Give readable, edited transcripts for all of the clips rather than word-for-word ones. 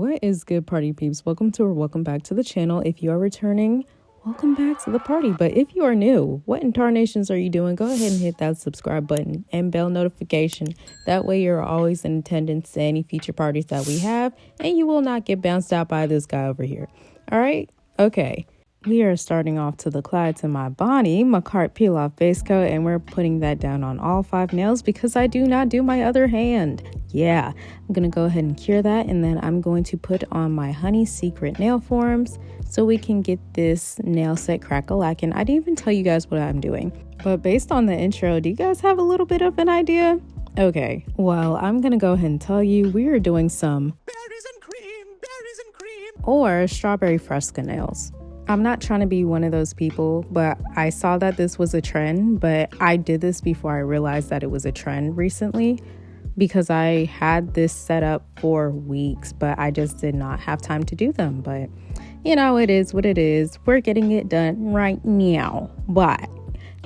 What is good, party peeps? Welcome to or welcome back to the channel. If you are returning, welcome back to the party. But if you are new, what in tarnations are you doing? Go ahead and hit that subscribe button and bell notification. That way you're always in attendance to any future parties that we have, and you will not get bounced out by this guy over here. All right? Okay. We are starting off to the Clyde to my body, Makartt peel off base coat, and we're putting that down on all 5 nails because I do not do my other hand. Yeah, I'm going to go ahead and cure that, and then I'm going to put on my HoneysNailSecret nail forms so we can get this nail set crack-a-lackin'. I didn't even tell you guys what I'm doing, but based on the intro, do you guys have a little bit of an idea? Okay, well, I'm going to go ahead and tell you we are doing some berries and cream, or strawberry Fresca nails. I'm not trying to be one of those people, but I saw that this was a trend, but I did this before I realized that it was a trend recently because I had this set up for weeks, but I just did not have time to do them. But you know, it is what it is. We're getting it done right now. But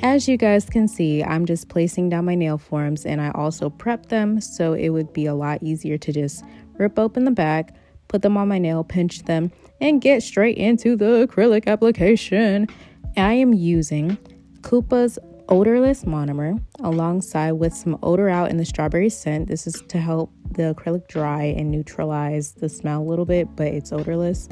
as you guys can see, I'm just placing down my nail forms, and I also prepped them so it would be a lot easier to just rip open the back, put them on my nail, pinch them, and get straight into the acrylic application. I am using Kupa's odorless monomer alongside with some odor out in the strawberry scent. This is to help the acrylic dry and neutralize the smell a little bit, but it's odorless.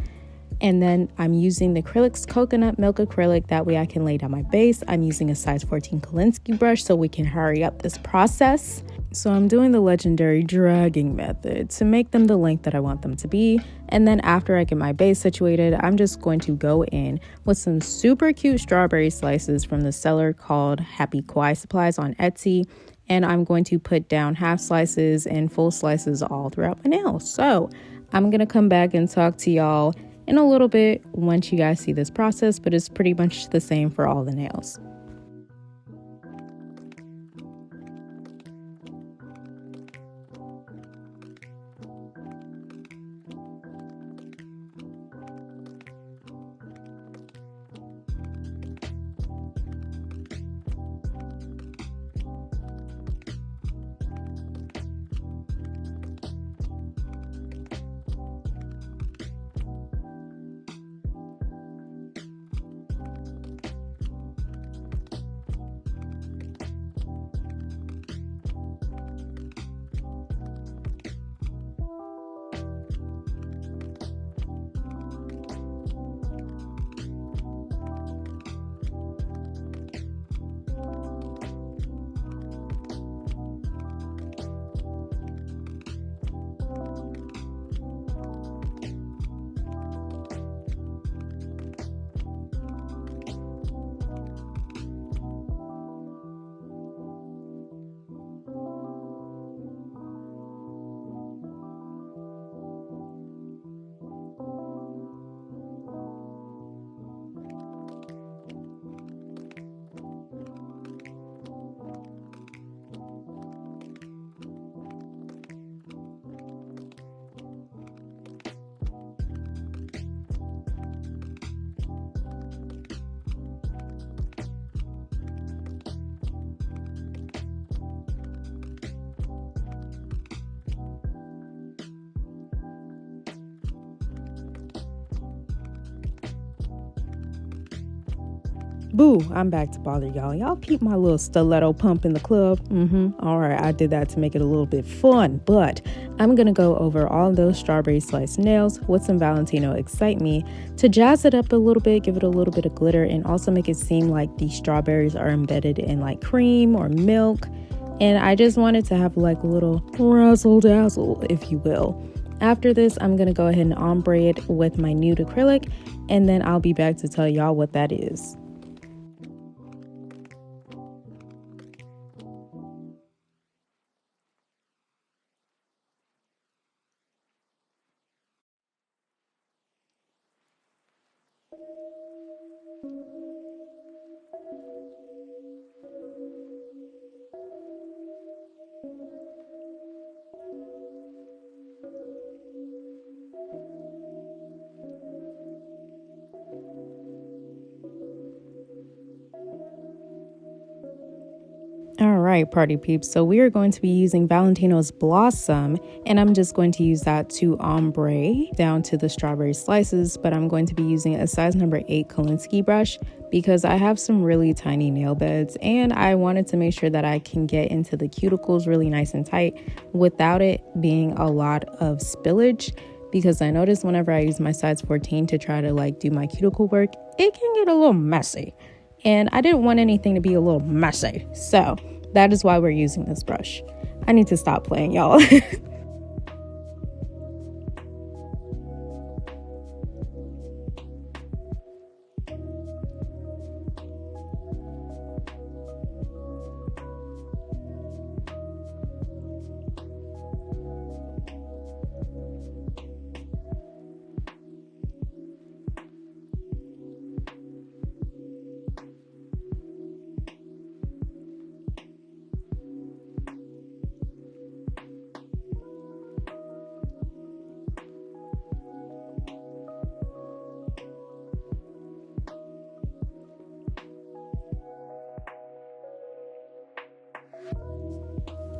And then I'm using the Acrylic's coconut milk acrylic. That way I can lay down my base. I'm using a size 14 Kolinsky brush so we can hurry up this process. So I'm doing the legendary dragging method to make them the length that I want them to be. And then after I get my base situated, I'm just going to go in with some super cute strawberry slices from the seller called HappyKawaiiSupply on Etsy. And I'm going to put down half slices and full slices all throughout my nails. So I'm going to come back and talk to y'all in a little bit once you guys see this process, but it's pretty much the same for all the nails. Boo, I'm back to bother y'all. Y'all peep my little stiletto pump in the club. All right, I did that to make it a little bit fun, but I'm going to go over all those strawberry sliced nails with some Valentino Excite Me to jazz it up a little bit, give it a little bit of glitter, and also make it seem like the strawberries are embedded in like cream or milk. And I just wanted to have like a little razzle dazzle, if you will. After this, I'm going to go ahead and ombre it with my nude acrylic, and then I'll be back to tell y'all what that is. All right, party peeps, so we are going to be using Valentino's Blossom, and I'm just going to use that to ombre down to the strawberry slices, but I'm going to be using a size number 8 Kolinsky brush because I have some really tiny nail beds, and I wanted to make sure that I can get into the cuticles really nice and tight without it being a lot of spillage, because I noticed whenever I use my size 14 to try to do my cuticle work, it can get a little messy. And I didn't want anything to be a little messy. So that is why we're using this brush. I need to stop playing, y'all.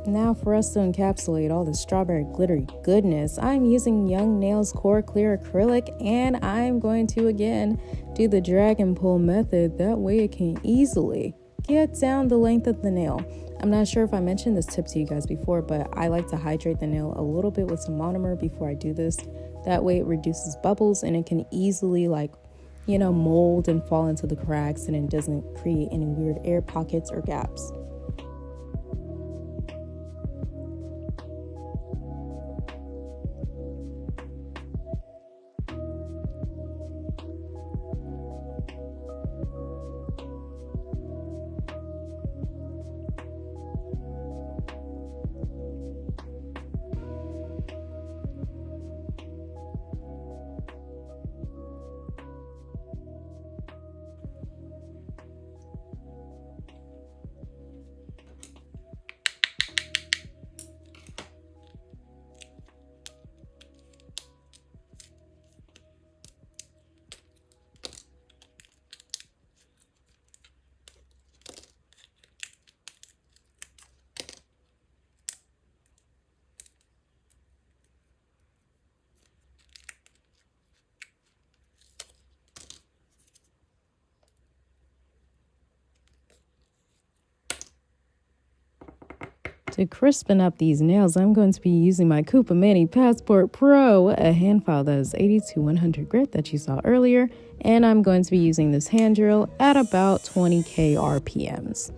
Now for us to encapsulate all the strawberry glittery goodness, I'm using Young Nails Core Clear Acrylic, and I'm going to again do the drag and pull method. That way it can easily get down the length of the nail. I'm not sure if I mentioned this tip to you guys before, but I like to hydrate the nail a little bit with some monomer before I do this. That way it reduces bubbles and it can easily mold and fall into the cracks, and it doesn't create any weird air pockets or gaps. To crispen up these nails, I'm going to be using my Kupa Mini Passport Pro, a hand file that is 80 to 100 grit that you saw earlier, and I'm going to be using this hand drill at about 20k RPMs.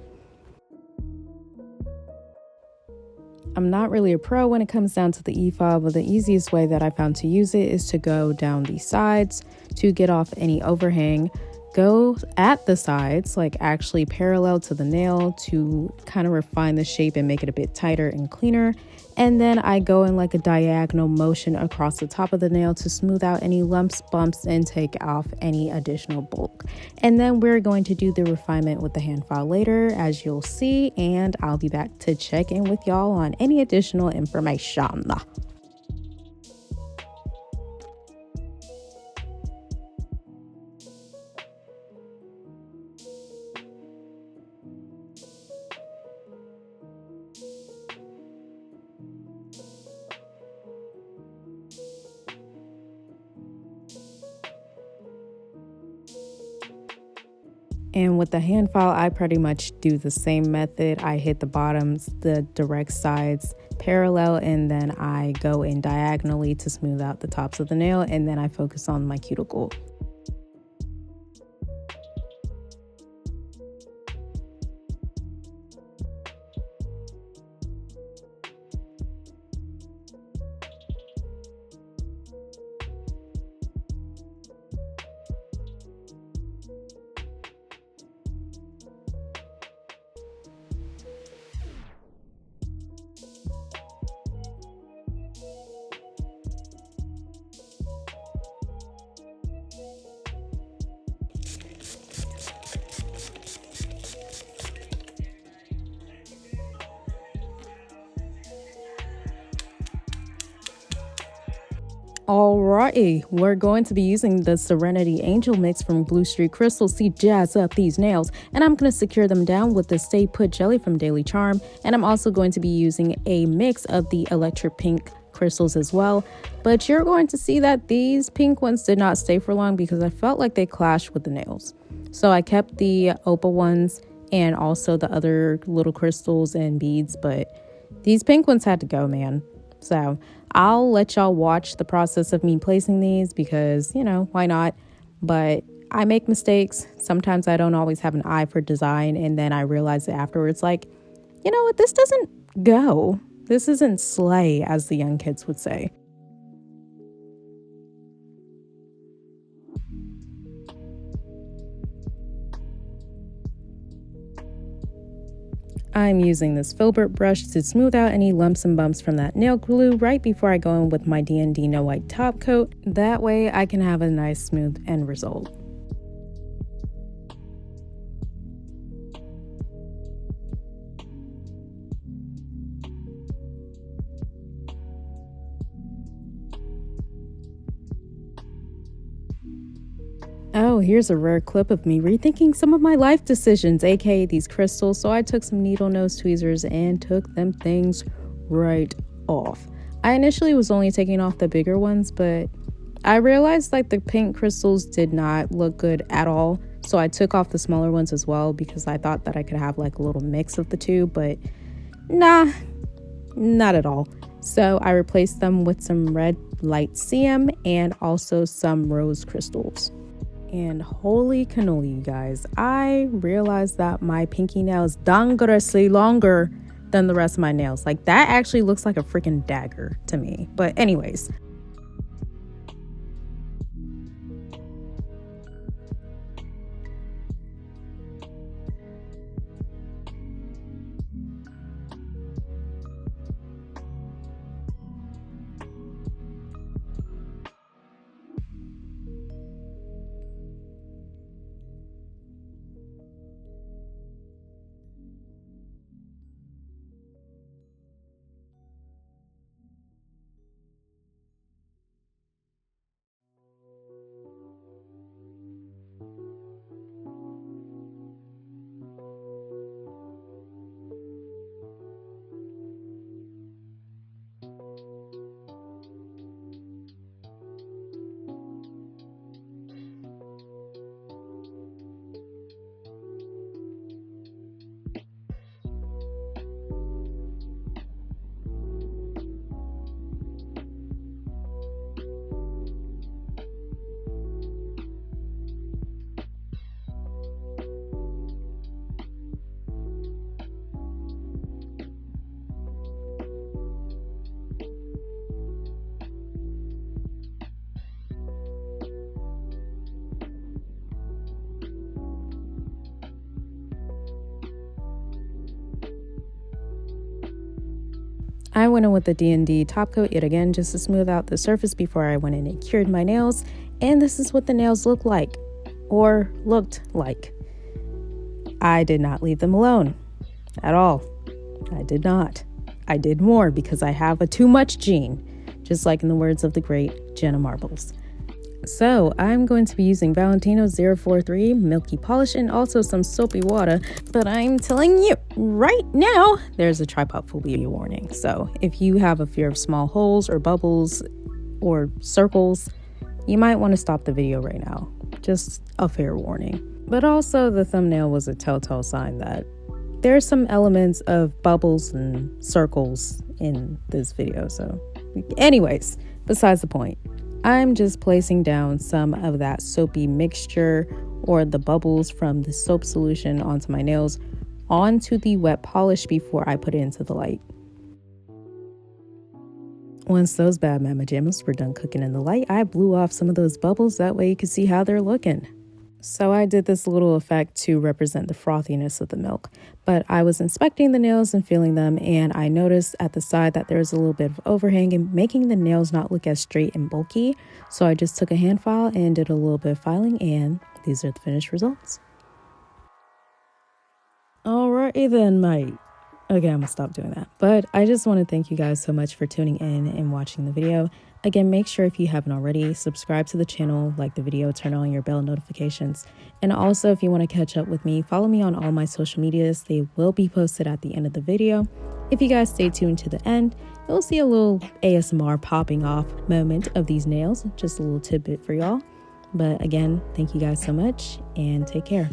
I'm not really a pro when it comes down to the e-file, but the easiest way that I found to use it is to go down the sides to get off any overhang. Go at the sides, actually parallel to the nail, to kind of refine the shape and make it a bit tighter and cleaner. And then I go in a diagonal motion across the top of the nail to smooth out any lumps, bumps, and take off any additional bulk. And then we're going to do the refinement with the hand file later, as you'll see, and I'll be back to check in with y'all on any additional information. And with the hand file, I pretty much do the same method. I hit the bottoms, the direct sides parallel, and then I go in diagonally to smooth out the tops of the nail, and then I focus on my cuticle. Alrighty, we're going to be using the Serenity Angel Mix from Bluestreak Crystals to jazz up these nails, and I'm going to secure them down with the Stay Put Jelly from Daily Charm, and I'm also going to be using a mix of the Electric Pink crystals as well. But you're going to see that these pink ones did not stay for long because I felt like they clashed with the nails. So I kept the opal ones and also the other little crystals and beads, but these pink ones had to go, man. So I'll let y'all watch the process of me placing these because, you know, why not? But I make mistakes. Sometimes I don't always have an eye for design. And then I realize it afterwards, like, you know what? This doesn't go. This isn't slay, as the young kids would say. I'm using this filbert brush to smooth out any lumps and bumps from that nail glue right before I go in with my DND No Wipe Topcoat. That way I can have a nice smooth end result. Oh, here's a rare clip of me rethinking some of my life decisions, aka these crystals. So I took some needle nose tweezers and took them things right off. I initially was only taking off the bigger ones, but I realized like the pink crystals did not look good at all. So I took off the smaller ones as well because I thought that I could have like a little mix of the two, but nah, not at all. So I replaced them with some red light CM and also some rose crystals. And holy cannoli, you guys, I realized that my pinky nail is dangerously longer than the rest of my nails. Like, that actually looks like a freaking dagger to me. But anyways, I went in with the D&D top coat yet again just to smooth out the surface before I went in and cured my nails. And this is what the nails look like, or looked like. I did not leave them alone at all. I did not. I did more because I have a too much gene, just like in the words of the great Jenna Marbles. So I'm going to be using Valentino 043 Milky Polish and also some soapy water, but I'm telling you right now, there's a trypophobia warning. So if you have a fear of small holes or bubbles or circles, you might want to stop the video right now. Just a fair warning. But also the thumbnail was a telltale sign that there's some elements of bubbles and circles in this video. So anyways, besides the point. I'm just placing down some of that soapy mixture or the bubbles from the soap solution onto my nails onto the wet polish before I put it into the light. Once those bad mama jammas were done cooking in the light, I blew off some of those bubbles. That way you could see how they're looking. So I did this little effect to represent the frothiness of the milk, but I was inspecting the nails and feeling them, and I noticed at the side that there was a little bit of overhang and making the nails not look as straight and bulky. So I just took a hand file and did a little bit of filing, and these are the finished results. Alrighty then, mate. Okay, I'm gonna stop doing that. But I just want to thank you guys so much for tuning in and watching the video. Again, make sure if you haven't already, subscribe to the channel, like the video, turn on your bell notifications. And also, if you want to catch up with me, follow me on all my social medias. They will be posted at the end of the video. If you guys stay tuned to the end, you'll see a little ASMR popping off moment of these nails. Just a little tidbit for y'all. But again, thank you guys so much and take care.